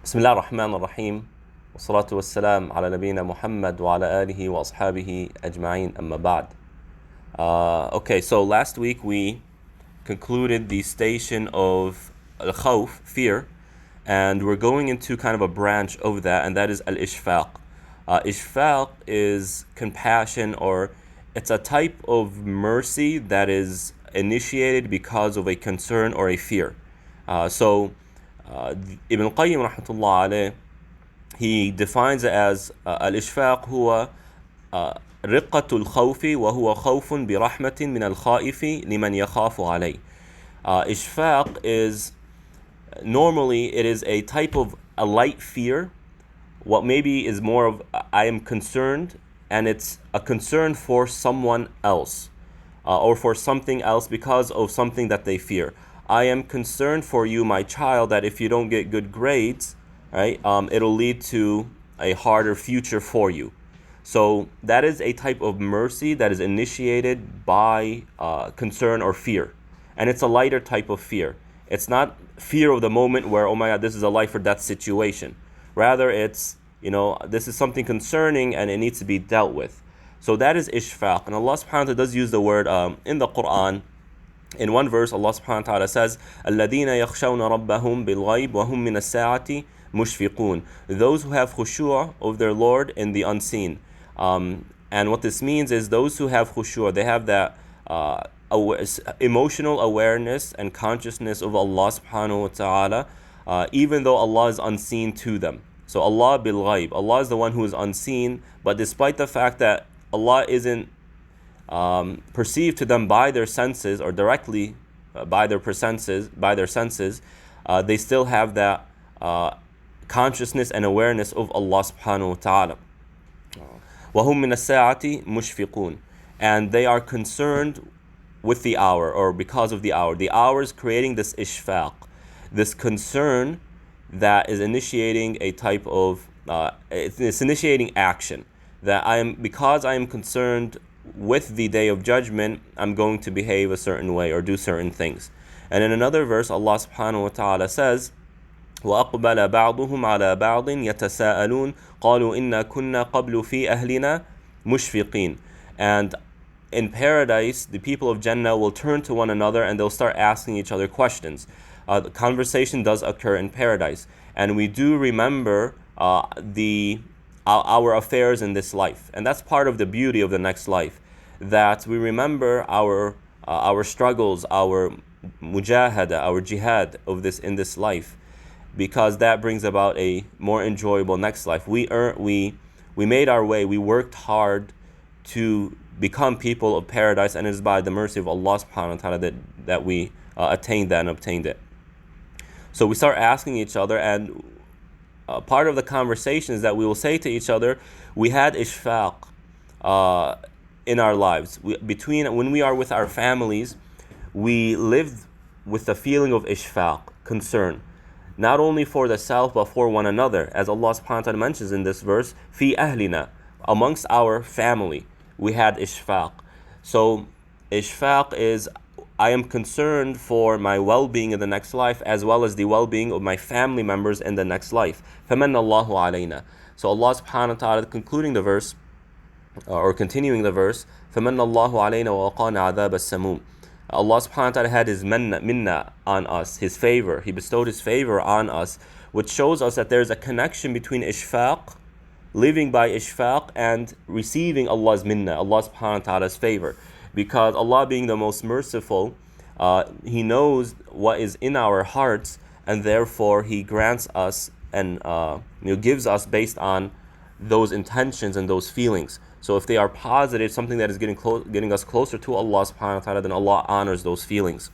بسم الله الرحمن الرحيم والصلاة والسلام على نبينا محمد وعلى آله وأصحابه أجمعين أما بعد. Okay, so last week we concluded the station of al-khawf, fear, and we're going into kind of a branch of that, and that is al-Ishfaq. Ishfaq is compassion, or it's a type of mercy that is initiated because of a concern or a fear. Ibn Qayyim rahmatullah alayh, he defines it as al-Ishfaq huwa riqqatul khawfi wa huwa khawfun bi rahmatin min al-khaifi liman yakhafu alayh. Ishfaq is normally it is a type of a light fear. What maybe is more of I am concerned, and it's a concern for someone else or for something else because of something that they fear. I am concerned for you, my child, that if you don't get good grades, right, it'll lead to a harder future for you. So that is a type of mercy that is initiated by concern or fear. And it's a lighter type of fear. It's not fear of the moment where, oh my God, this is a life or death situation. Rather, it's, this is something concerning and it needs to be dealt with. So that is ishfaq. And Allah subhanahu wa ta'ala does use the word in the Quran. In one verse, Allah subhanahu wa ta'ala says, الَّذِينَ يَخْشَوْنَ رَبَّهُمْ بِالْغَيْبِ وَهُمْ مِنَ السَّاعَةِ مُشْفِقُونَ. Those who have khushu' of their Lord in the unseen. And what this means is those who have khushu', they have that emotional awareness and consciousness of Allah subhanahu wa ta'ala, even though Allah is unseen to them. So Allah bil-ghayb, Allah is the one who is unseen, but despite the fact that Allah isn't perceived to them by their senses or directly by their senses, they still have that consciousness and awareness of Allah subhanahu wa ta'ala. وَهُمْ مِنَ السَّاعَةِ مُشْفِقُونَ. And they are concerned with the hour, or because of the hour. The hour is creating this ishfaq, this concern that is initiating a type of, it's initiating action. That because I am concerned with the day of judgment, I'm going to behave a certain way or do certain things. And in another verse, Allah subhanahu wa ta'ala says, وَأَقْبَلَ بَعْضُهُمْ عَلَى بَعْضٍ يَتَسَاءَلُونَ قَالُوا إِنَّا كُنَّا قَبْلُ فِي أَهْلِنَا مُشْفِقِينَ. And in paradise, the people of Jannah will turn to one another and they'll start asking each other questions. The conversation does occur in paradise. And we do remember our affairs in this life, and that's part of the beauty of the next life, that we remember our struggles, our mujahada, our jihad of this in this life, because that brings about a more enjoyable next life. We made our way, we worked hard to become people of paradise, and it is by the mercy of Allah subhanahu wa ta'ala that we attained that and obtained it. So we start asking each other, and part of the conversation is that we will say to each other, we had ishfaq in our lives. When we are with our families, we live with the feeling of ishfaq, concern, not only for the self but for one another, as Allah subhanahu wa ta'ala mentions in this verse, fi ahlina, amongst our family, we had ishfaq. So ishfaq is, I am concerned for my well-being in the next life, as well as the well-being of my family members in the next life. فَمَنَّ اللَّهُ عَلَيْنَا. So Allah subhanahu wa ta'ala, concluding the verse, or continuing the verse, فَمَنَّ اللَّهُ عَلَيْنَا وَوَقَانَا عَذَابَ السَّمُومِ. Allah subhanahu wa ta'ala had His minna on us, His favor. He bestowed His favor on us, which shows us that there's a connection between ishfaq, living by ishfaq, and receiving Allah's minna, Allah subhanahu wa ta'ala's favor. Because Allah being the most merciful, He knows what is in our hearts, and therefore He grants us and gives us based on those intentions and those feelings. So if they are positive, something that is getting us closer to Allah subhanahu wa ta'ala, then Allah honors those feelings.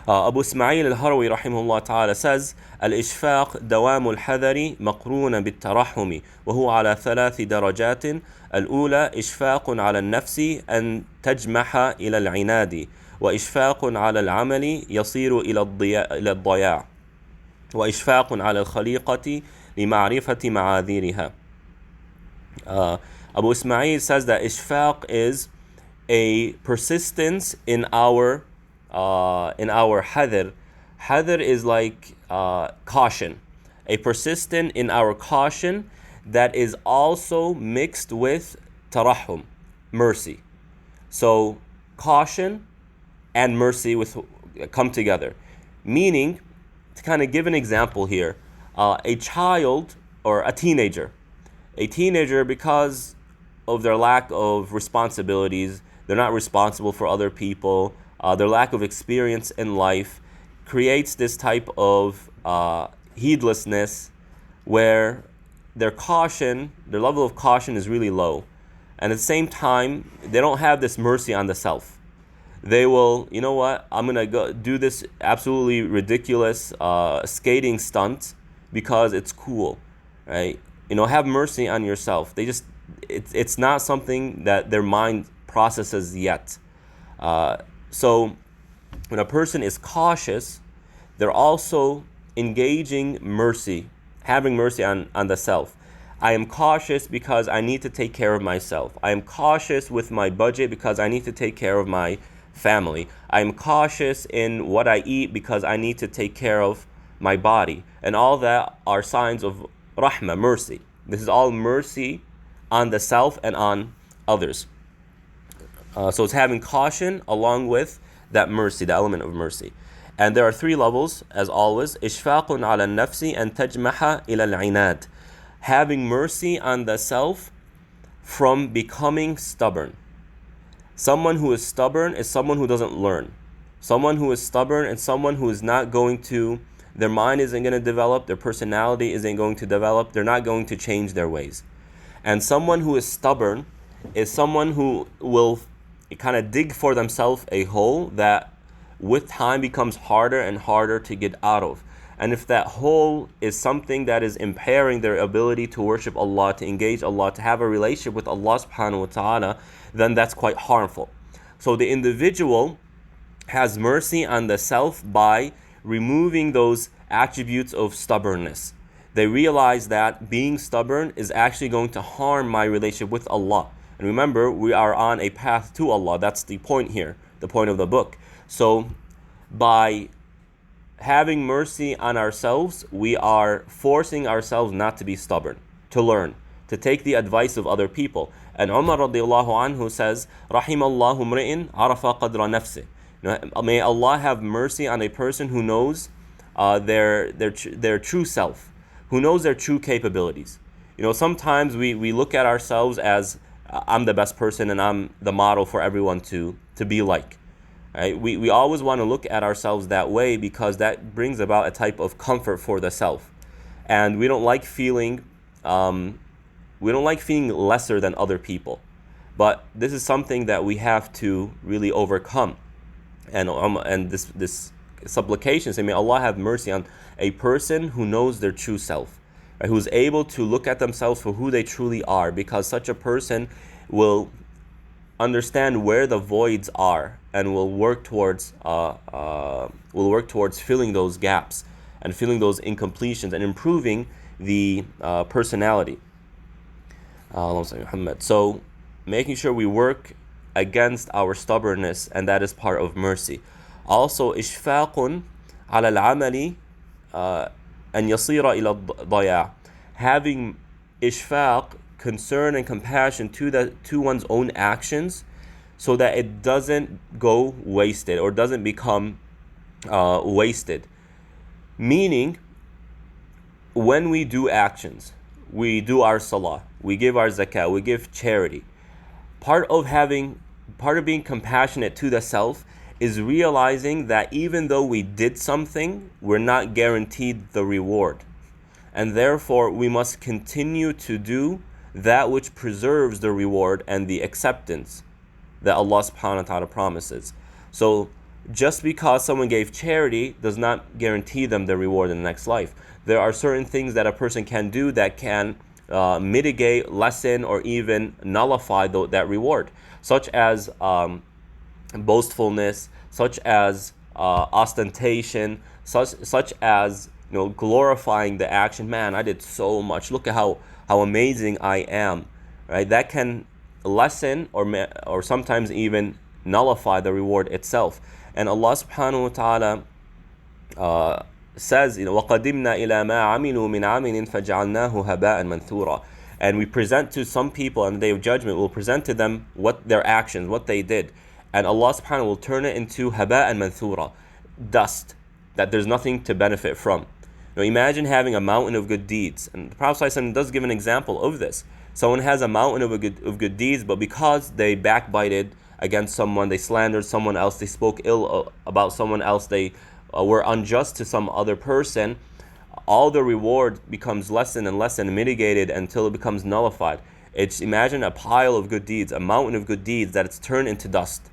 Abu Ismail al-Harawi rahimahullah ta'ala says, الإشفاق دوام الحذر مقرون بالترحم وهو على 3 درجات. الأولى إشفاق على النفس أن تجمح إلى العناد، وإشفاق على العمل يصير إلى الضياع، وإشفاق على الخليقة لمعرفة معاذيرها. Abu Ismail says that ishfaq is a persistence in our hadr. Hadr is like caution. a persistent in our caution that is also mixed with tarahum, mercy. So caution and mercy with come together. Meaning, to kind of give an example here, a child or a teenager, because of their lack of responsibilities, they're not responsible for other people, their lack of experience in life creates this type of heedlessness where their level of caution is really low. And at the same time, they don't have this mercy on the self. They will, you know what, I'm going to go do this absolutely ridiculous skating stunt because it's cool, right? Have mercy on yourself. It's not something that their mind processes yet. So when a person is cautious, they're also engaging mercy, having mercy on the self. I am cautious because I need to take care of myself. I am cautious with my budget because I need to take care of my family. I am cautious in what I eat because I need to take care of my body. And all that are signs of rahmah, mercy. This is all mercy on the self and on others. So it's having caution along with that mercy, the element of mercy. And there are three levels, as always. Ishfaqun ala nafsi and tajmaha ila al-inad. Having mercy on the self from becoming stubborn. Someone who is stubborn is someone who doesn't learn. Someone who is stubborn is someone who is not going to, their mind isn't going to develop, their personality isn't going to develop, they're not going to change their ways. And someone who is stubborn is someone who will kind of dig for themselves a hole that with time becomes harder and harder to get out of. And if that hole is something that is impairing their ability to worship Allah, to engage Allah, to have a relationship with Allah subhanahu wa ta'ala, then that's quite harmful. So the individual has mercy on the self by removing those attributes of stubbornness. They realize that being stubborn is actually going to harm my relationship with Allah. And remember, we are on a path to Allah. That's the point here, the point of the book. So by having mercy on ourselves, we are forcing ourselves not to be stubborn, to learn, to take the advice of other people. And Umar radiallahu anhu says, Rahimallahu mri'in arafa qadra nafsi. May Allah have mercy on a person who knows their true self, who knows their true capabilities. Sometimes we look at ourselves as I'm the best person and I'm the model for everyone to be like. Right? We always want to look at ourselves that way because that brings about a type of comfort for the self, and we don't like feeling lesser than other people. But this is something that we have to really overcome, and this supplication saying, may Allah have mercy on a person who knows their true self, right? Who's able to look at themselves for who they truly are, because such a person will understand where the voids are and will work towards filling those gaps and filling those incompletions and improving the personality. So making sure we work against our stubbornness, and that is part of mercy. Also, ishfaqun ala al-amali an yasira ila daya. Having ishfaq, concern and compassion to one's own actions, so that it doesn't go wasted or doesn't become wasted. Meaning, when we do actions, we do our salah, we give our zakah, we give charity. Part of being compassionate to the self is realizing that even though we did something, we're not guaranteed the reward. And therefore, we must continue to do that which preserves the reward and the acceptance that Allah subhanahu wa ta'ala promises. So just because someone gave charity does not guarantee them the reward in the next life. There are certain things that a person can do that can mitigate, lessen, or even nullify that reward, such as boastfulness, such as ostentation, such as glorifying the action. Man, I did so much. Look at how amazing I am, right? That can lessen or sometimes even nullify the reward itself. And Allah subhanahu wa ta'ala says, وَقَدِمْنَا إِلَى مَا عَمِلُوا مِنْ عَمِلٍ فَجَعَلْنَاهُ هَبَاءً مَنْثُورًا. And we present to some people on the Day of Judgment, we'll present to them what their actions, what they did. And Allah subhanahu wa ta'ala will turn it into haba'an manthura, dust, that there's nothing to benefit from. Now imagine having a mountain of good deeds. And the Prophet ﷺ does give an example of this. Someone has a mountain of good deeds, but because they backbited against someone, they slandered someone else, they spoke ill about someone else, they were unjust to some other person, all the reward becomes lessened and less and mitigated until it becomes nullified. It's, imagine a pile of good deeds, a mountain of good deeds that it's turned into dust.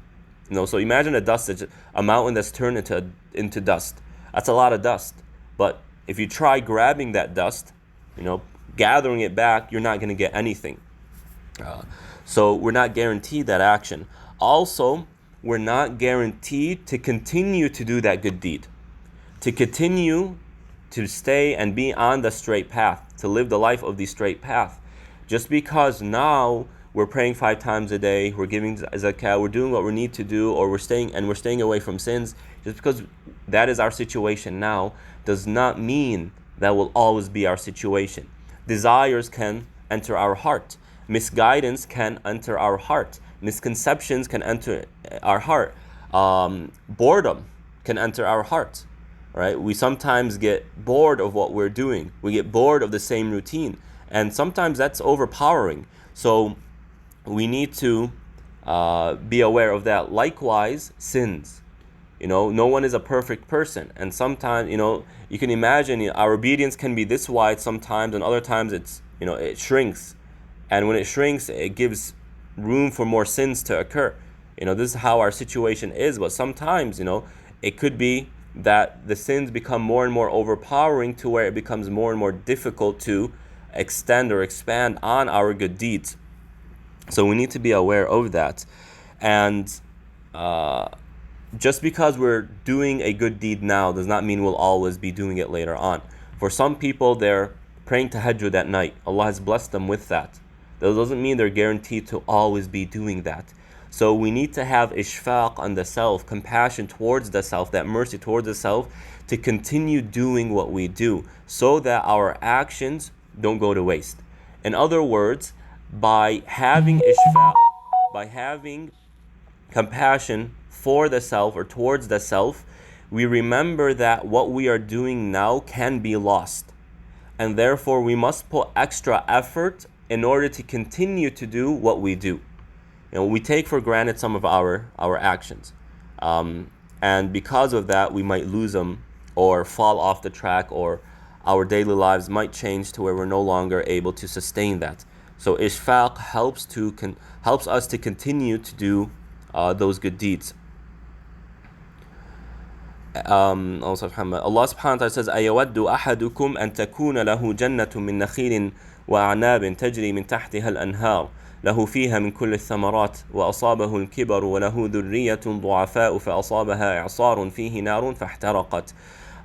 So imagine a mountain that's turned into dust. That's a lot of dust. But if you try grabbing that dust, gathering it back, you're not going to get anything. So we're not guaranteed that action. Also, we're not guaranteed to continue to do that good deed, to continue to stay and be on the straight path, to live the life of the straight path. Just because now we're praying 5 times a day, we're giving zakah, we're doing what we need to do, or we're staying away from sins, just because that is our situation now, does not mean that will always be our situation. Desires can enter our heart. Misguidance can enter our heart. Misconceptions can enter our heart. Boredom can enter our heart. Right? We sometimes get bored of what we're doing. We get bored of the same routine. And sometimes that's overpowering. So we need to be aware of that. Likewise, sins. No one is a perfect person. And sometimes, you can imagine our obedience can be this wide sometimes, and other times it shrinks. And when it shrinks, it gives room for more sins to occur. This is how our situation is. But sometimes, it could be that the sins become more and more overpowering to where it becomes more and more difficult to extend or expand on our good deeds. So we need to be aware of that. And just because we're doing a good deed now does not mean we'll always be doing it later on. For some people, they're praying tahajjud at night. Allah has blessed them with that. That doesn't mean they're guaranteed to always be doing that. So we need to have ishfaq on the self, compassion towards the self, that mercy towards the self, to continue doing what we do so that our actions don't go to waste. In other words, by having ishfaq, by having compassion for the self or towards the self, we remember that what we are doing now can be lost. And therefore we must put extra effort in order to continue to do what we do. We take for granted some of our actions. And because of that, we might lose them or fall off the track, or our daily lives might change to where we're no longer able to sustain that. So ishfaq helps us to continue to do those good deeds. Also, Allah subhanahu wa ta'ala says, أَيَوَدُّ أَحَدُكُمْ أَن تَكُونَ لَهُ جَنَّةٌ مِّن نَخِيلٍ وَأَعْنَابٍ تَجْرِي مِن تَحْتِهَا الْأَنْهَارُ له فيها من كل الثمرات وأصابه الكبر وله ذرية ضعفاء فأصابها إعصار فيه نار فاحترقت.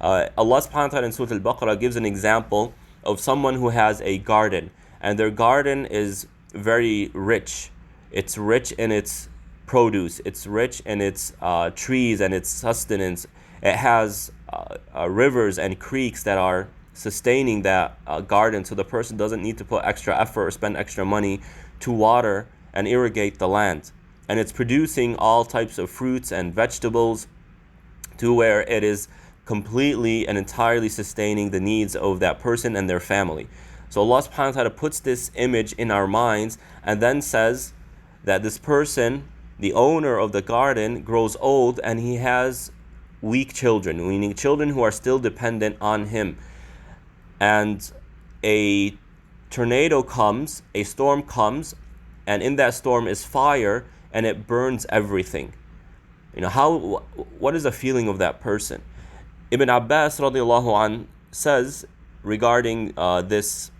Allah subhanahu wa ta'ala in Surah Al-Baqarah gives an example of someone who has a garden, and their garden is very rich. It's rich in its produce, it's rich in its trees and its sustenance. It has rivers and creeks that are sustaining that garden, so the person doesn't need to put extra effort or spend extra money to water and irrigate the land. And it's producing all types of fruits and vegetables to where it is completely and entirely sustaining the needs of that person and their family. So Allah subhanahu wa ta'ala puts this image in our minds and then says that this person, the owner of the garden, grows old and he has weak children, meaning children who are still dependent on him. And a tornado comes, a storm comes, and in that storm is fire, and it burns everything. What is the feeling of that person? Ibn Abbas radiallahu anh says regarding this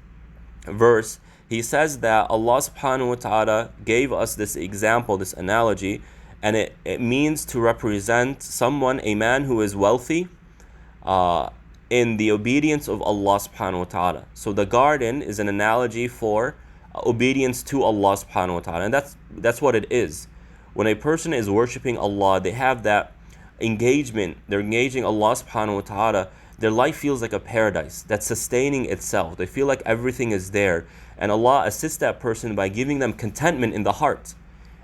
verse, he says that Allah subhanahu wa ta'ala gave us this example, this analogy, and it means to represent someone, a man who is wealthy, in the obedience of Allah subhanahu wa ta'ala. So the garden is an analogy for obedience to Allah subhanahu wa ta'ala, and that's what it is. When a person is worshipping Allah, they have that engagement, they're engaging Allah subhanahu wa ta'ala, their life feels like a paradise that's sustaining itself. They feel like everything is there. And Allah assists that person by giving them contentment in the heart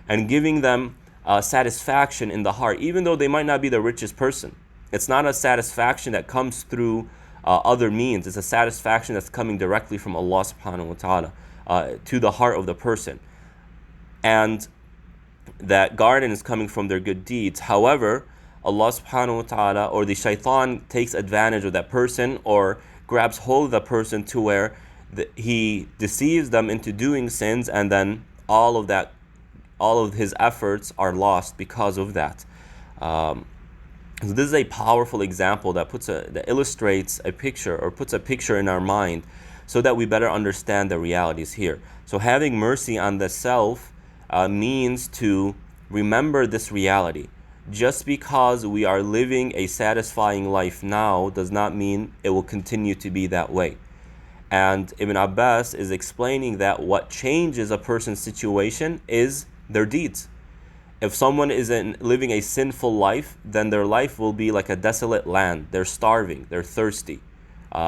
and giving them satisfaction in the heart, even though they might not be the richest person. It's not a satisfaction that comes through other means. It's a satisfaction that's coming directly from Allah subhanahu wa ta'ala to the heart of the person. And that garden is coming from their good deeds. However, Allah subhanahu wa ta'ala or the shaitan takes advantage of that person or grabs hold of that person to where he deceives them into doing sins, and then all of his efforts are lost because of that. So this is a powerful example that illustrates a picture or puts a picture in our mind so that we better understand the realities here. So having mercy on the self means to remember this reality. Just because we are living a satisfying life now does not mean it will continue to be that way. And Ibn Abbas is explaining that what changes a person's situation is their deeds. If someone is living a sinful life, then their life will be like a desolate land. They're starving, they're thirsty.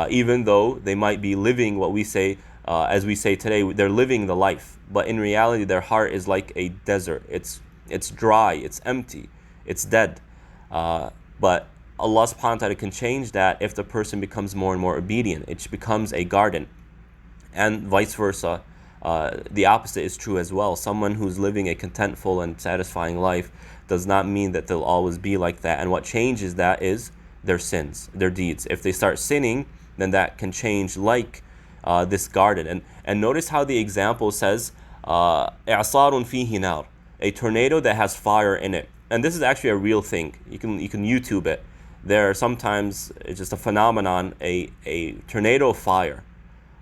Even though they might be living what we say, as we say today, they're living the life. But in reality, their heart is like a desert. It's dry, it's empty, it's dead. But Allah subhanahu wa ta'ala can change that if the person becomes more and more obedient. It becomes a garden. And vice versa. The opposite is true as well. Someone who's living a contentful and satisfying life does not mean that they'll always be like that. And what changes that is their sins, their deeds. If they start sinning, then that can change like this garden. And notice how the example says, إِعْصَارٌ فِيهِ نَارٌ, a tornado that has fire in it. And this is actually a real thing. You can YouTube it. There are sometimes, it's just a phenomenon, a tornado of fire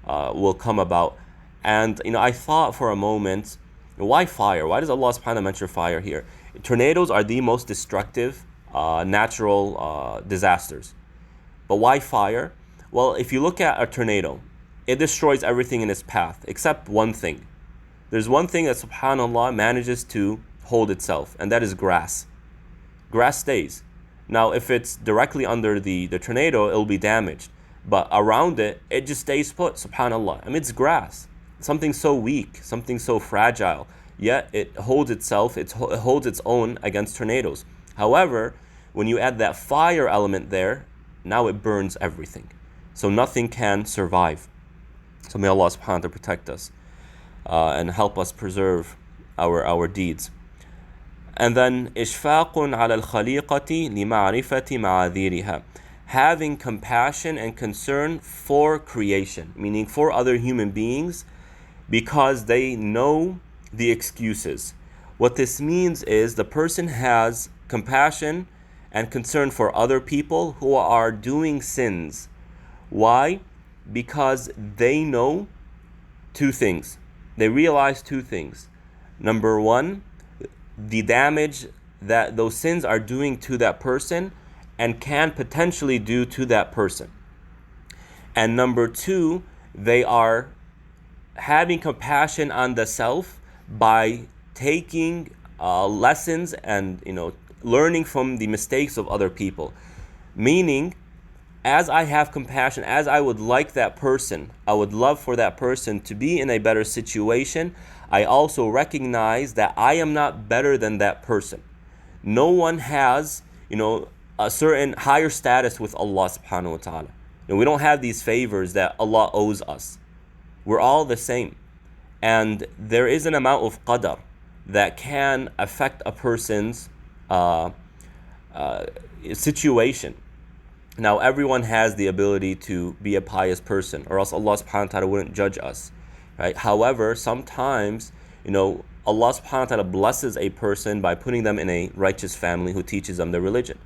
will come about. And I thought for a moment, why fire? Why does Allah subhanahu wa ta'ala mention fire here? Tornadoes are the most destructive natural disasters. But why fire? Well, if you look at a tornado, it destroys everything in its path except one thing. There's one thing that subhanAllah manages to hold itself, and that is grass. Grass stays. Now, if it's directly under the tornado, it'll be damaged. But around it, it just stays put, subhanAllah. I mean, it's grass. Something so weak, something so fragile, yet it holds itself, it holds its own against tornadoes. However, when you add that fire element there, now it burns everything. So nothing can survive. So may Allah subhanahu wa ta'ala protect us and help us preserve our deeds. And then إشفاق على الخليقة لمعرفة معاذيرها, having compassion and concern for creation, meaning for other human beings, because they know the excuses. What this means is the person has compassion and concern for other people who are doing sins. Why? Because they know two things. They realize two things. Number one, the damage that those sins are doing to that person and can potentially do to that person. And number two, they are having compassion on the self by taking lessons and learning from the mistakes of other people. Meaning, as I have compassion, as I would like that person, I would love for that person to be in a better situation, I also recognize that I am not better than that person. No one has, a certain higher status with Allah subhanahu wa ta'ala. And we don't have these favors that Allah owes us. We're all the same. And there is an amount of qadar that can affect a person's situation. Now, everyone has the ability to be a pious person, or else Allah subhanahu wa ta'ala wouldn't judge us. Right? However, sometimes, Allah subhanahu wa ta'ala blesses a person by putting them in a righteous family who teaches them the religion.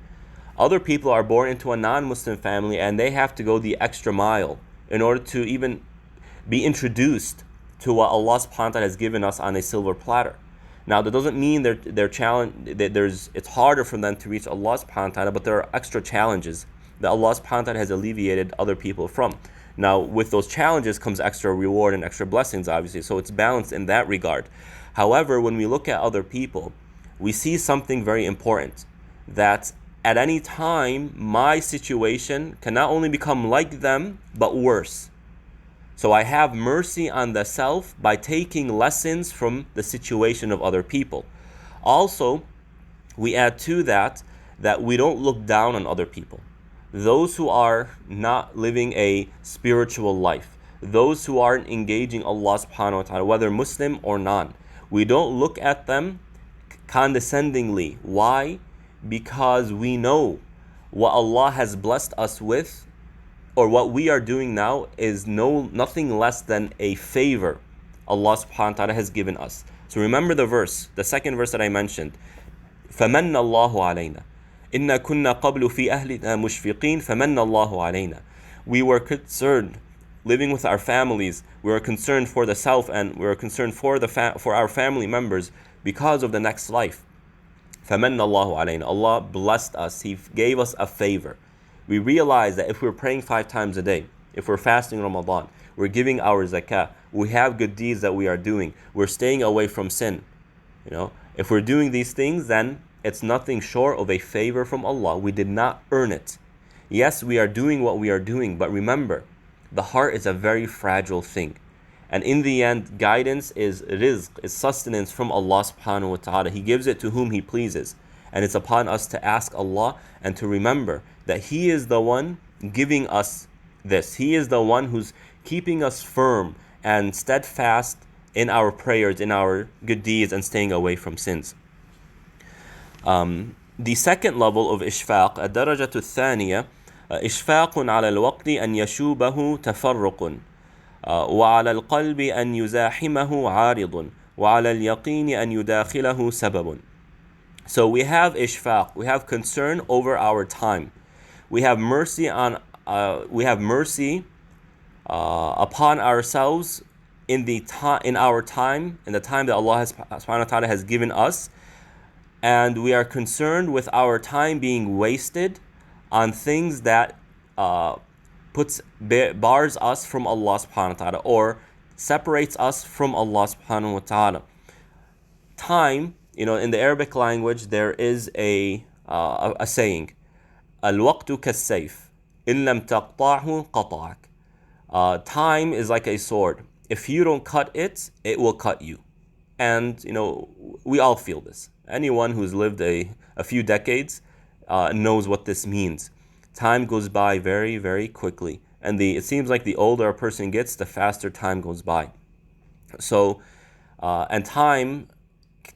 Other people are born into a non-Muslim family and they have to go the extra mile in order to even be introduced to what Allah subhanahu wa ta'ala has given us on a silver platter. Now, that doesn't mean they're challenged, it's harder for them to reach Allah subhanahu wa ta'ala, but there are extra challenges that Allah subhanahu wa ta'ala has alleviated other people from. Now, with those challenges comes extra reward and extra blessings, obviously, so it's balanced in that regard. However, when we look at other people, we see something very important, that at any time, my situation can not only become like them, but worse. So I have mercy on the self by taking lessons from the situation of other people. Also, we add to that we don't look down on other people. Those who are not living a spiritual life, those who aren't engaging Allah subhanahu wa ta'ala, whether Muslim or non, we don't look at them condescendingly. Why? Because we know what Allah has blessed us with, or what we are doing now, is nothing less than a favor Allah subhanahu wa ta'ala has given us. So remember the verse, the second verse that I mentioned. فَمَنَّ اللَّهُ عَلَيْنَا إِنَّا كُنَّا قَبْلُ فِي أَهْلِنَا مُشْفِقِينَ فَمَنَّ اللَّهُ عَلَيْنَا. We were concerned living with our families, we were concerned for the self, and we were concerned for our family members because of the next life. فَمَنَّ اللَّهُ عَلَيْنَا. Allah blessed us, He gave us a favor. We realize that if we're praying 5 times a day, if we're fasting Ramadan, we're giving our zakah, we have good deeds that we are doing, we're staying away from sin. If we're doing these things, then it's nothing short of a favor from Allah. We did not earn it. Yes, we are doing what we are doing, but remember, the heart is a very fragile thing. And in the end, guidance is rizq, is sustenance from Allah subhanahu wa ta'ala. He gives it to whom He pleases. And it's upon us to ask Allah and to remember that He is the one giving us this. He is the one who's keeping us firm and steadfast in our prayers, in our good deeds, and staying away from sins. The second level of Ishfaq, الدرجة الثانية, إشفاق على الوقت أن يشوبه تفرق وعلى القلب أن يزاحمه عارض وعلى اليقين أن يداخله سبب. So we have ishfaq, we have concern over our time. We have mercy upon ourselves in the time, in the time that Allah subhanahu wa ta'ala has given us, and we are concerned with our time being wasted on things that bars us from Allah subhanahu wa ta'ala, or separates us from Allah subhanahu wa ta'ala. Time, in the Arabic language, there is a saying, al-waqtu kas-sayf, in lam taqta'hu qata'ak. Time is like a sword. If you don't cut it, it will cut you. And, we all feel this. Anyone who's lived a few decades knows what this means. Time goes by very, very quickly. And it seems like the older a person gets, the faster time goes by. So, and time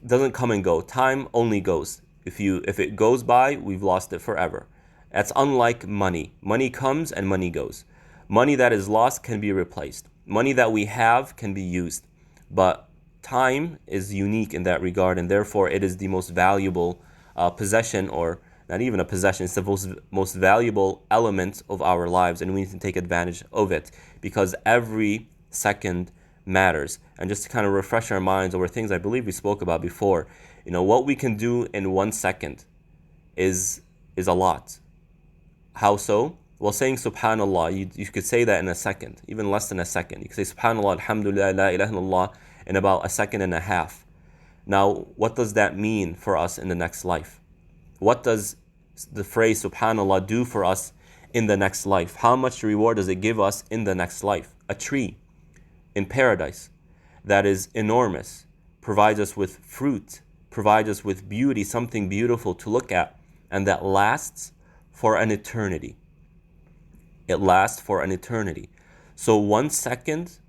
doesn't come and go. Time only goes. If it goes by, we've lost it forever. That's unlike money. Money comes and money goes. Money that is lost can be replaced. Money that we have can be used. But time is unique in that regard, and therefore it is the most valuable possession, or not even a possession, it's the most valuable element of our lives, and we need to take advantage of it, because every second matters. And just to kind of refresh our minds over things I believe we spoke about before, what we can do in 1 second is a lot. How so? Well, saying subhanallah, you could say that in a second, even less than a second. You could say subhanallah, alhamdulillah, la ilaha illallah in about 1.5 seconds. Now, what does that mean for us in the next life? What does the phrase subhanallah do for us in the next life? How much reward does it give us in the next life? A tree in paradise that is enormous, provides us with fruit, provides us with beauty, something beautiful to look at, and that lasts for an eternity. It lasts for an eternity. So 1 second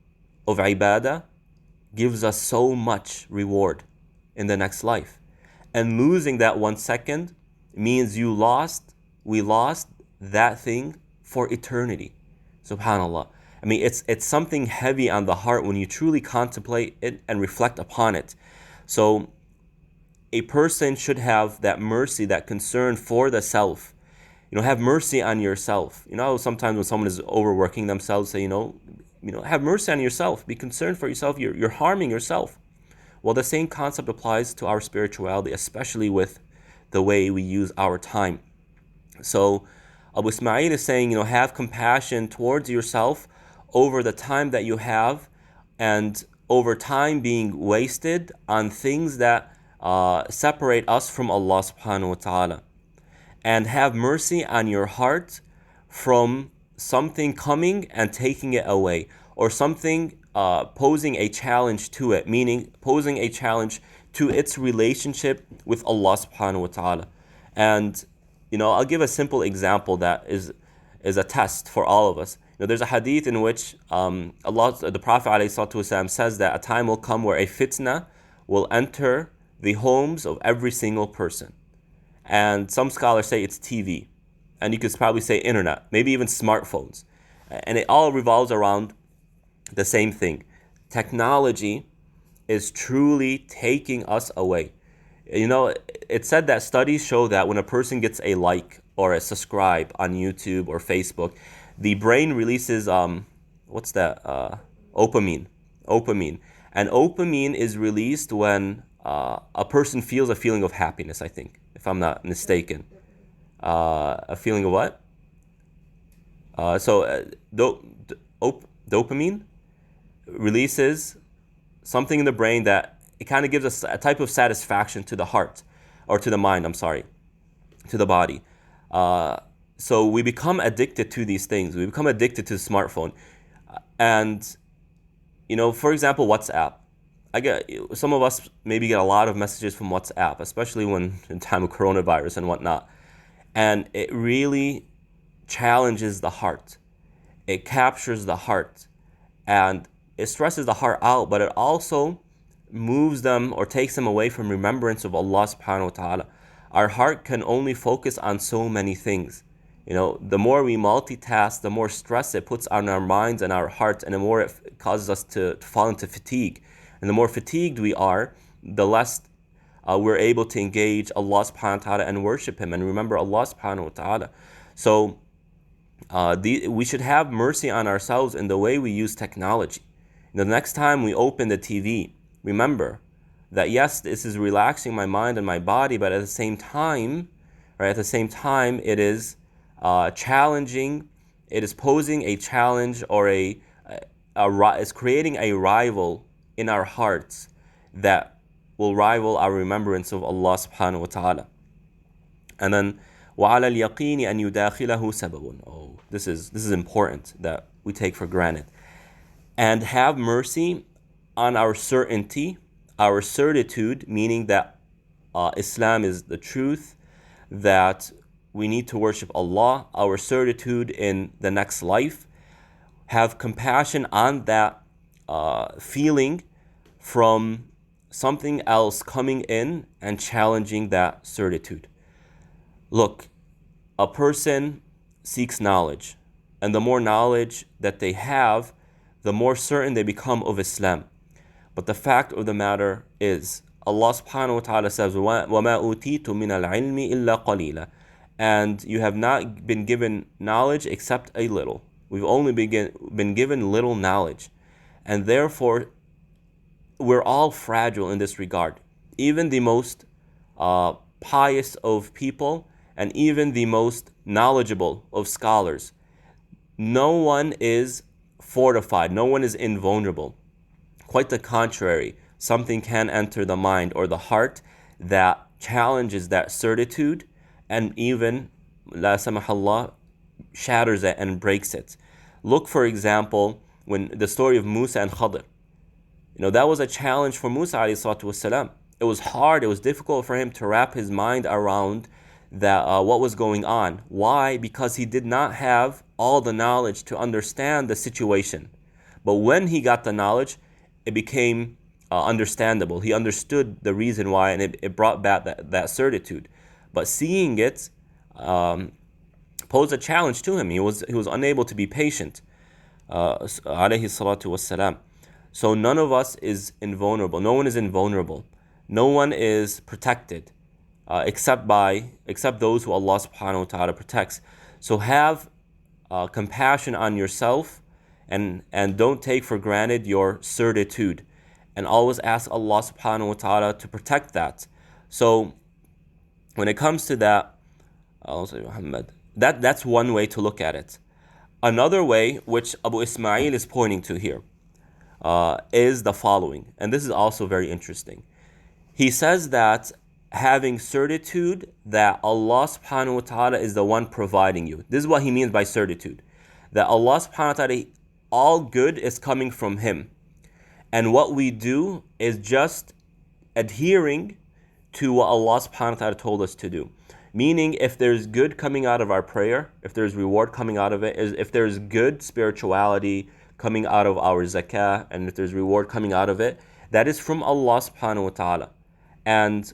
of ibadah gives us so much reward in the next life. And losing that 1 second means we lost that thing for eternity. SubhanAllah. I mean, it's something heavy on the heart when you truly contemplate it and reflect upon it. So a person should have that mercy, that concern for the self. Have mercy on yourself. Sometimes when someone is overworking themselves, say, have mercy on yourself. Be concerned for yourself. You're harming yourself. Well, the same concept applies to our spirituality, especially with the way we use our time. So Abu Ismail is saying, have compassion towards yourself over the time that you have, and over time being wasted on things that separate us from Allah subhanahu wa ta'ala. and have mercy on your heart from something coming and taking it away, or something posing a challenge to it, meaning posing a challenge to its relationship with Allah subhanahu wa ta'ala. And I'll give a simple example that is a test for all of us. There's a hadith in which the Prophet ﷺ says that a time will come where a fitna will enter the homes of every single person. And some scholars say it's TV. And you could probably say internet, maybe even smartphones. And it all revolves around the same thing. Technology is truly taking us away. It's said that studies show that when a person gets a like or a subscribe on YouTube or Facebook, the brain releases dopamine. And dopamine is released when a person feels a feeling of happiness, I think, if I'm not mistaken. A feeling of what? Dopamine releases something in the brain that it kind of gives us a type of satisfaction to the heart, or to the mind, to the body. So we become addicted to these things. We become addicted to the smartphone. And, for example, WhatsApp. Some of us maybe get a lot of messages from WhatsApp, especially when in time of coronavirus and whatnot. And it really challenges the heart. It captures the heart. And it stresses the heart out, but it also moves them or takes them away from remembrance of Allah subhanahu wa ta'ala. Our heart can only focus on so many things. The more we multitask, the more stress it puts on our minds and our hearts, and the more it causes us to fall into fatigue. And the more fatigued we are, the less we're able to engage Allah subhanahu wa ta'ala and worship Him and remember Allah subhanahu wa ta'ala. So we should have mercy on ourselves in the way we use technology. The next time we open the TV, remember that yes, this is relaxing my mind and my body, but at the same time, it is challenging. It is posing a challenge, or it's creating a rival in our hearts that will rival our remembrance of Allah subhanahu wa ta'ala. And then وَعَلَى الْيَقِينِ أَنْ يُدَاخِلَهُ سَبَبٌ. This is important that we take for granted. And have mercy on our certainty, our certitude, meaning that Islam is the truth, that we need to worship Allah, our certitude in the next life. Have compassion on that feeling from something else coming in and challenging that certitude. Look, a person seeks knowledge, and the more knowledge that they have, the more certain they become of Islam. But the fact of the matter is, Allah subhanahu wa ta'ala says, وَمَا أُوتِيتُ مِنَ الْعِلْمِ إِلَّا قَلِيلًا. And you have not been given knowledge except a little. We've only been given little knowledge. And therefore, we're all fragile in this regard. Even the most pious of people, and even the most knowledgeable of scholars, no one is fortified, no one is invulnerable. Quite the contrary, something can enter the mind or the heart that challenges that certitude, and even, la samahallah, shatters it and breaks it. Look, for example, when the story of Musa and Khadr. That was a challenge for Musa alayhi salatu wasalam. It was hard, it was difficult for him to wrap his mind around that what was going on. Why? Because he did not have all the knowledge to understand the situation. But when he got the knowledge, it became understandable. He understood the reason why, and it brought back that certitude. But seeing it posed a challenge to him. He was unable to be patient. Alayhi salatu wassalam. So none of us is invulnerable. No one is invulnerable. No one is protected except those who Allah subhanahu wa ta'ala protects. So have compassion on yourself, and don't take for granted your certitude, and always ask Allah subhanahu wa ta'ala to protect that. So when it comes to that, that's one way to look at it. Another way, which Abu Ismail is pointing to here, is the following, and this is also very interesting. He says that having certitude that Allah subhanahu wa ta'ala is the one providing you. This is what he means by certitude. That Allah subhanahu wa ta'ala, all good is coming from Him. And what we do is just adhering to what Allah subhanahu wa ta'ala told us to do. Meaning, if there's good coming out of our prayer, if there's reward coming out of it, if there's good spirituality coming out of our zakah, and if there's reward coming out of it, that is from Allah subhanahu wa ta'ala. And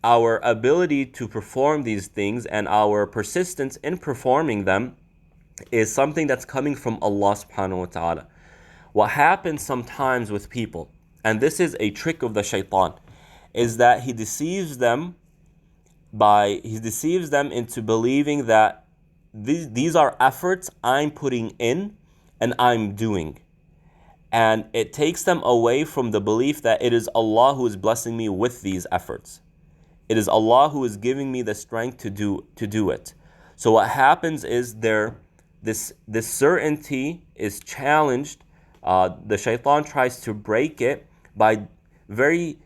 our ability to perform these things and our persistence in performing them is something that's coming from Allah subhanahu wa ta'ala. What happens sometimes with people, and this is a trick of the shaitan, is that he deceives them into believing that these are efforts I'm putting in and I'm doing. And it takes them away from the belief that it is Allah who is blessing me with these efforts. It is Allah who is giving me the strength to do it. So what happens is this certainty is challenged. The shaitan tries to break it by very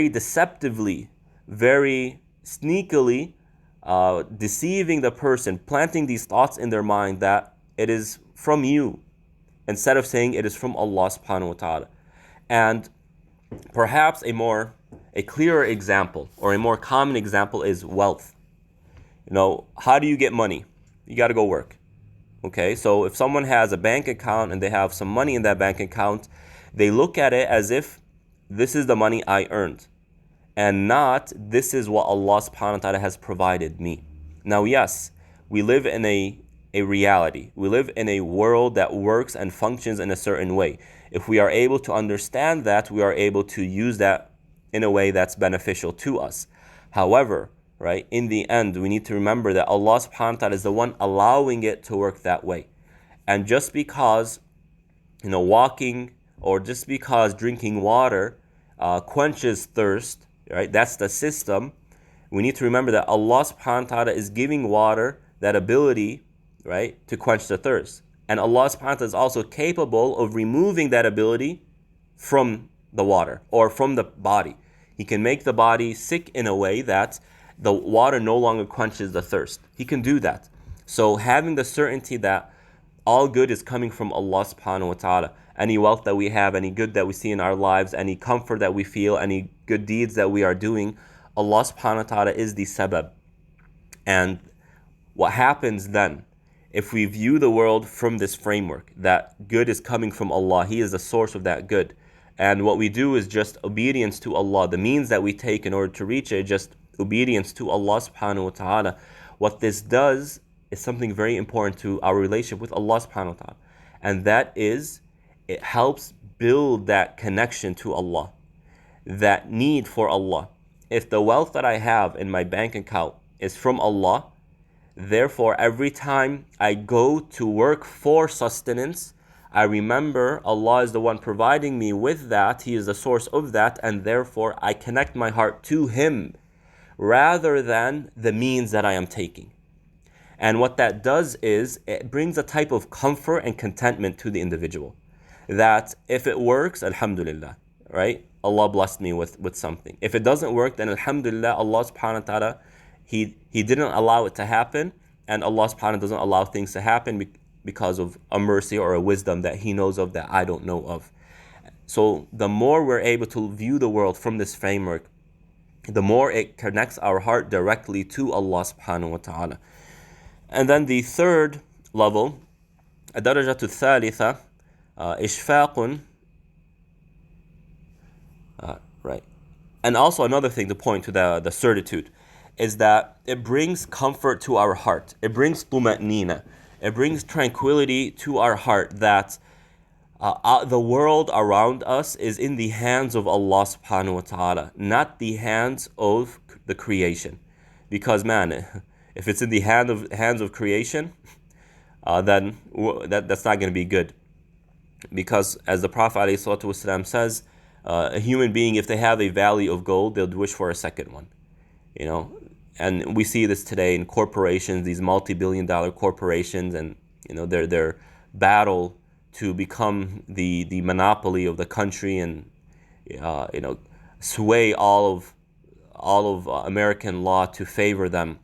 deceptively, very sneakily deceiving the person, planting these thoughts in their mind that it is from you, instead of saying it is from Allah subhanahu wa ta'ala. And perhaps a clearer example, or a more common example, is wealth. How do you get money? You got to go work. Okay, so if someone has a bank account and they have some money in that bank account, they look at it as if this is the money I earned, and not this is what Allah subhanahu wa ta'ala has provided me. Now, yes, we live in a reality. We live in a world that works and functions in a certain way. If we are able to understand that, we are able to use that in a way that's beneficial to us. However, right, in the end, we need to remember that Allah subhanahu wa ta'ala is the one allowing it to work that way. And just because, walking, or just because drinking water quenches thirst, right, that's the system. We need to remember that Allah subhanahu wa ta'ala is giving water that ability, right, to quench the thirst. And Allah subhanahu wa ta'ala is also capable of removing that ability from the water or from the body. He can make the body sick in a way that the water no longer quenches the thirst. He can do that. So having the certainty that all good is coming from Allah subhanahu wa ta'ala, any wealth that we have, any good that we see in our lives, any comfort that we feel, any good deeds that we are doing, Allah subhanahu wa ta'ala is the sabab. And what happens then, if we view the world from this framework, that good is coming from Allah, He is the source of that good, and what we do is just obedience to Allah, the means that we take in order to reach it, just obedience to Allah subhanahu wa ta'ala, what this does is something very important to our relationship with Allah subhanahu wa ta'ala. And that is, it helps build that connection to Allah, that need for Allah. If the wealth that I have in my bank account is from Allah, therefore every time I go to work for sustenance, I remember Allah is the one providing me with that, He is the source of that, and therefore I connect my heart to Him rather than the means that I am taking. And what that does is it brings a type of comfort and contentment to the individual, that if it works, alhamdulillah, right? Allah blessed me with something. If it doesn't work, then alhamdulillah, Allah subhanahu wa ta'ala, He didn't allow it to happen, and Allah subhanahu wa ta'ala doesn't allow things to happen because of a mercy or a wisdom that He knows of that I don't know of. So the more we're able to view the world from this framework, the more it connects our heart directly to Allah subhanahu wa ta'ala. And then the third level, الدرجة الثالثة, إشفاق, right. And also another thing to point to the certitude is that it brings comfort to our heart. It brings tuma'nina. It brings tranquility to our heart that the world around us is in the hands of Allah subhanahu wa ta'ala, not the hands of the creation. Because man, if it's in the hands of creation, then that's not going to be good. Because as the Prophet ﷺ says, a human being, if they have a valley of gold, they'll wish for a second one. And we see this today in corporations, these multi-billion-dollar corporations, and their battle to become the monopoly of the country and sway all all of American law to favor them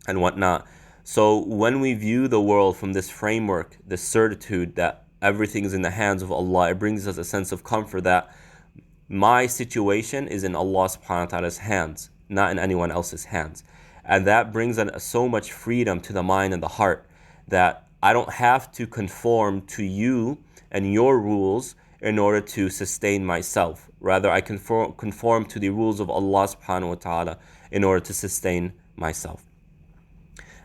and whatnot. So when we view the world from this framework, this certitude that everything is in the hands of Allah, it brings us a sense of comfort that my situation is in Allah subhanahu wa ta'ala's hands, not in anyone else's hands. And that brings so much freedom to the mind and the heart that I don't have to conform to you and your rules in order to sustain myself. Rather, I conform to the rules of Allah subhanahu wa ta'ala in order to sustain myself.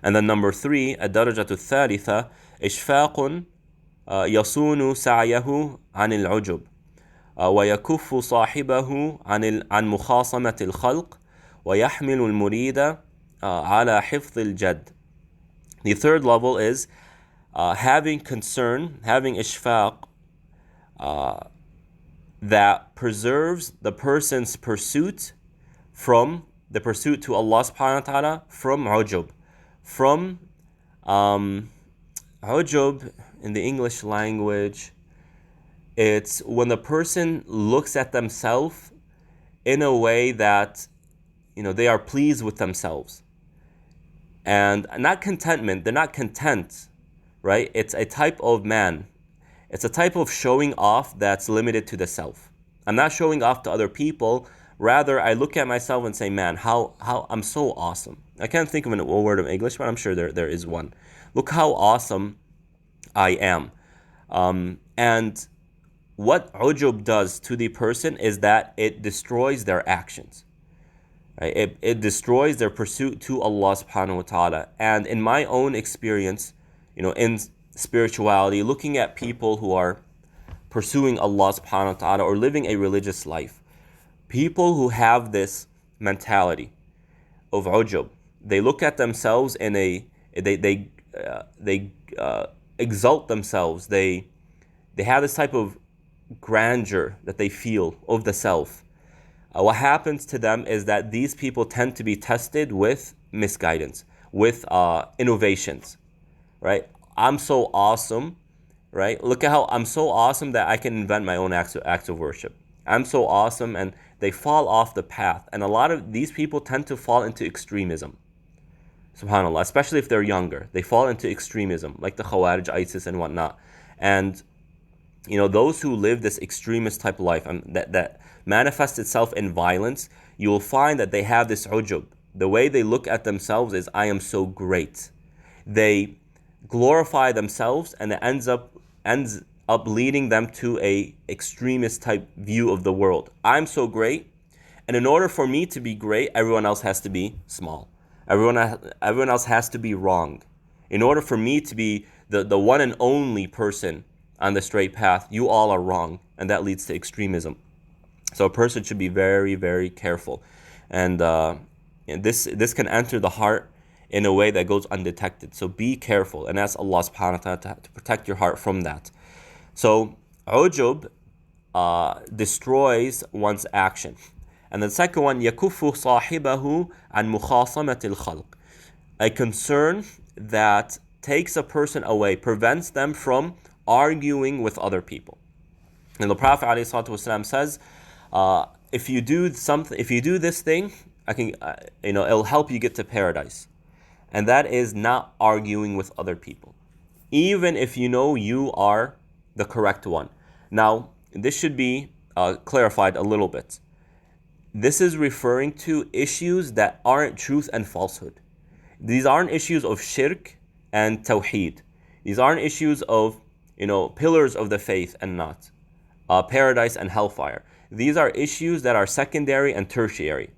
And then number 3, الدرجة الثالثة إشفاق يصون سعيه عن العجب ويكف صاحبه عن مخاصمة الخلق ويحمل المريد على حفظ الجد. The third level is having concern, having ishfaq, that preserves the person's pursuit from the pursuit to Allah subhanahu wa ta'ala from ujub. From ujub in the English language, it's when the person looks at themselves in a way that, they are pleased with themselves. And not contentment, they're not content, right? It's a type of man. It's a type of showing off that's limited to the self. I'm not showing off to other people. Rather, I look at myself and say, man, how I'm so awesome. I can't think of a word of English, but I'm sure there is one. Look how awesome I am. And what ujub does to the person is that it destroys their actions. Right? It destroys their pursuit to Allah subhanahu wa ta'ala. And in my own experience, in spirituality, looking at people who are pursuing Allah subhanahu wa ta'ala or living a religious life, people who have this mentality of ujub, they look at themselves in they exalt themselves. They have this type of grandeur that they feel of the self. What happens to them is that these people tend to be tested with misguidance, with innovations, right? I'm so awesome, right? Look at how I'm so awesome that I can invent my own acts of worship. I'm so awesome, and they fall off the path. And a lot of these people tend to fall into extremism. SubhanAllah, especially if they're younger. They fall into extremism, like the Khawarij, ISIS, and whatnot. And, those who live this extremist type of life, that manifests itself in violence, you will find that they have this ujub. The way they look at themselves is, I am so great. They glorify themselves, and it ends up leading them to a extremist type view of the world. I'm so great, and in order for me to be great, everyone else has to be small. Everyone else has to be wrong. In order for me to be the one and only person on the straight path, you all are wrong, and that leads to extremism. So a person should be very, very careful, and this can enter the heart in a way that goes undetected. So be careful and ask Allah subhanahu wa ta'ala to protect your heart from that. So ujub destroys one's action. And the second one, يَكُفُّ صَاحِبَهُ عَنْ مُخَاصَمَةِ الْخَلْقِ, a concern that takes a person away, prevents them from arguing with other people. And the Prophet ﷺ says, if you do this thing, it'll help you get to paradise. And that is not arguing with other people, even if you are the correct one. Now, this should be clarified a little bit. This is referring to issues that aren't truth and falsehood. These aren't issues of shirk and tawheed. These aren't issues of, pillars of the faith and not paradise and hellfire. These are issues that are secondary and tertiary,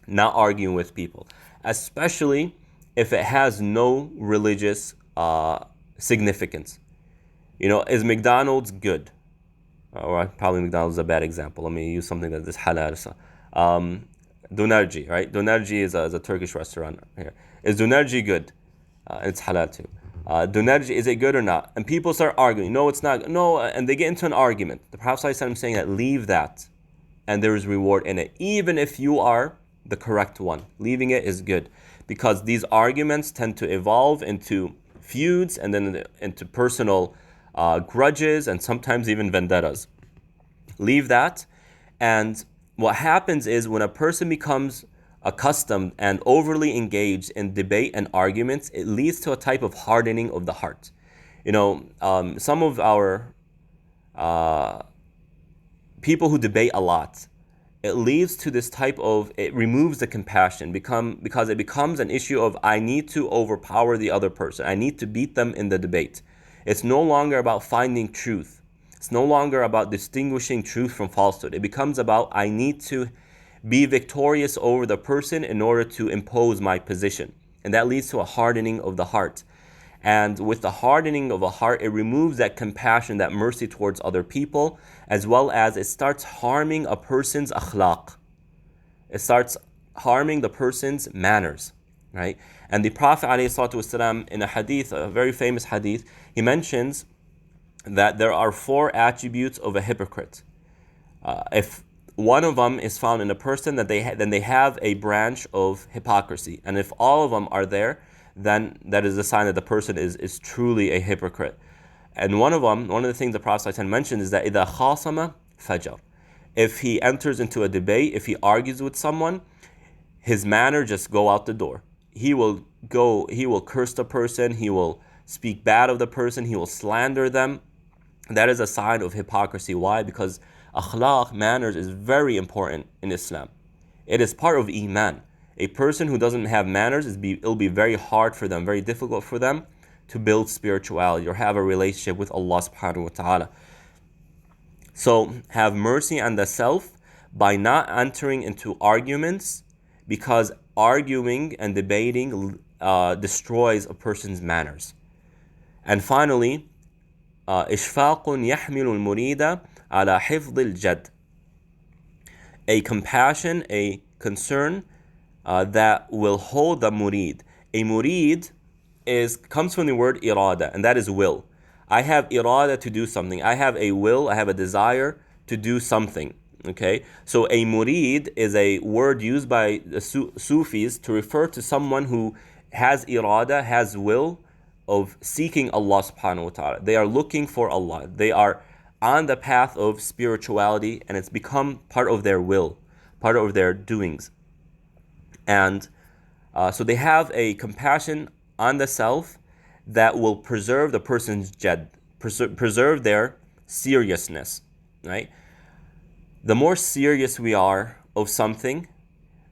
not arguing with people, especially if it has no religious significance. Is McDonald's good? Or probably McDonald's is a bad example. Let me use something that is halal. Dönerci, right? Dönerci is a Turkish restaurant here. Is Dönerci good? It's halal too. Dönerci, is it good or not? And people start arguing. No, it's not. No, and they get into an argument. The Prophet ﷺ is saying that leave that, and there is reward in it, even if you are the correct one. Leaving it is good, because these arguments tend to evolve into feuds and then into personal grudges and sometimes even vendettas. Leave that, and what happens is when a person becomes accustomed and overly engaged in debate and arguments, it leads to a type of hardening of the heart. Some of our people who debate a lot, it leads to this type of, it removes the compassion because it becomes an issue of, I need to overpower the other person. I need to beat them in the debate. It's no longer about finding truth. It's no longer about distinguishing truth from falsehood. It becomes about, I need to be victorious over the person in order to impose my position. And that leads to a hardening of the heart. And with the hardening of a heart, it removes that compassion, that mercy towards other people, as well as it starts harming a person's akhlaq. It starts harming the person's manners, right? And the Prophet ﷺ, in a hadith, a very famous hadith, he mentions that there are 4 attributes of a hypocrite. If one of them is found in a person, then they have a branch of hypocrisy. And if all of them are there, then that is a sign that the person is truly a hypocrite. And one of the things the Prophet ﷺ mentioned is that إِذَا خَاصَمَ فَجَرَ. If he enters into a debate, if he argues with someone, his manner just go out the door. He will curse the person, he will speak bad of the person, he will slander them. That is a sign of hypocrisy. Why? Because akhlaq, manners, is very important in Islam. It is part of iman. A person who doesn't have manners, it'll be very hard for them, very difficult for them to build spirituality or have a relationship with Allah subhanahu wa ta'ala. So have mercy on the self by not entering into arguments, because arguing and debating destroys a person's manners. And finally, Ishfaq يحمل المريد على حفظ الجد. A compassion, a concern that will hold the murid. A murid comes from the word irada, and that is will. I have irada to do something. I have a will, I have a desire to do something. Okay? So a murid is a word used by the Sufis to refer to someone who has irada, has will of seeking Allah subhanahu wa ta'ala. They are looking for Allah. They are on the path of spirituality, and it's become part of their will, part of their doings. And so they have a compassion on the self that will preserve the person's jad, preserve their seriousness, right? The more serious we are of something,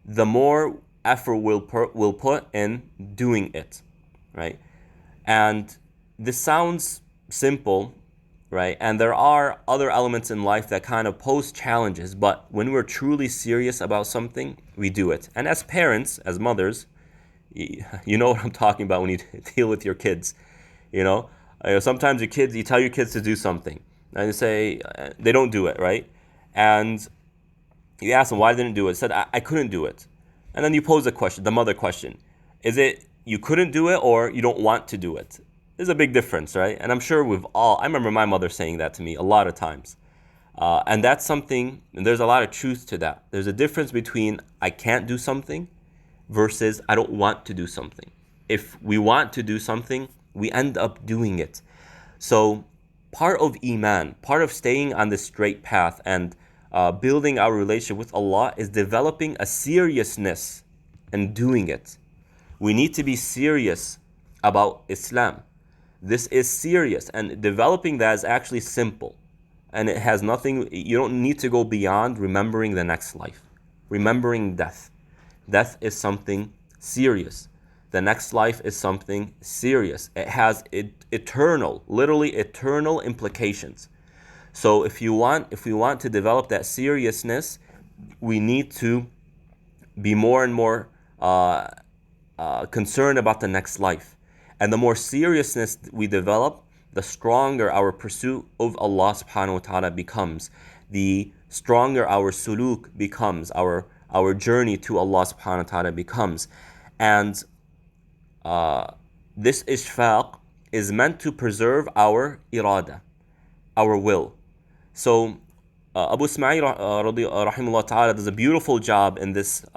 the more effort we'll put in doing it, right? And this sounds simple, right? And there are other elements in life that kind of pose challenges, but when we're truly serious about something, we do it. And as parents, as mothers, you know what I'm talking about when you deal with your kids. Sometimes you tell your kids to do something, and you say they don't do it, right? And you ask them why they didn't do it. Said, I couldn't do it. And then you pose the mother question. Is it you couldn't do it or you don't want to do it? There's a big difference, right? And I'm sure I remember my mother saying that to me a lot of times. And that's something, and there's a lot of truth to that. There's a difference between I can't do something versus I don't want to do something. If we want to do something, we end up doing it. So part of iman, part of staying on the straight path and building our relationship with Allah is developing a seriousness and doing it. We need to be serious about Islam. This is serious, and developing that is actually simple. And it has nothing, you don't need to go beyond remembering the next life, remembering death. Death is something serious. The next life is something serious. It has literally eternal implications. So if we want to develop that seriousness, we need to be more and more concerned about the next life. And the more seriousness we develop, the stronger our pursuit of Allah subhanahu wa ta'ala becomes. The stronger our suluk becomes, our journey to Allah subhanahu wa ta'ala becomes. And this ishfaq is meant to preserve our irada, our will. So Abu Ismail rahimahullah ta'ala does a beautiful job in this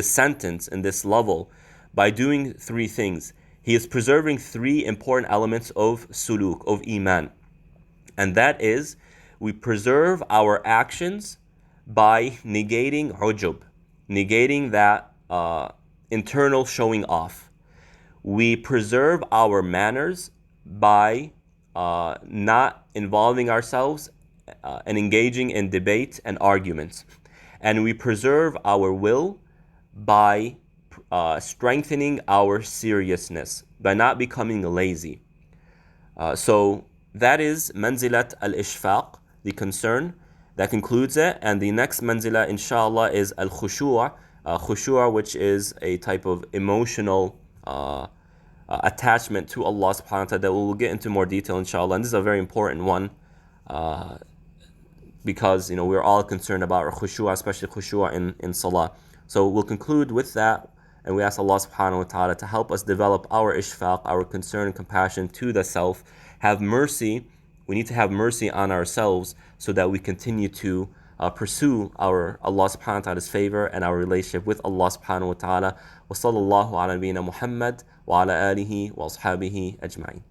sentence, in this level, by doing 3 things. He is preserving 3 important elements of suluk, of iman. And that is, we preserve our actions by negating ujub, negating that internal showing off. We preserve our manners by not involving ourselves and engaging in debate and arguments. And we preserve our will by strengthening our seriousness, by not becoming lazy. So that is manzilat al-Ishfaq, the concern. That concludes it. And the next manzila, inshallah, is al-Khushu', khushu', which is a type of emotional attachment to Allah subhanahu wa ta'ala that we'll get into more detail, inshallah. And this is a very important one because, we're all concerned about our khushu', especially khushu' in salah. So we'll conclude with that, and we ask Allah subhanahu wa ta'ala to help us develop our ishfaq, our concern and compassion to the self. Have mercy. We need to have mercy on ourselves so that we continue to pursue our Allah subhanahu wa ta'ala's favor and our relationship with Allah subhanahu wa ta'ala. Wa sallallahu ala nabiyyina Muhammad wa ala alihi wa ashabihi ajma'in.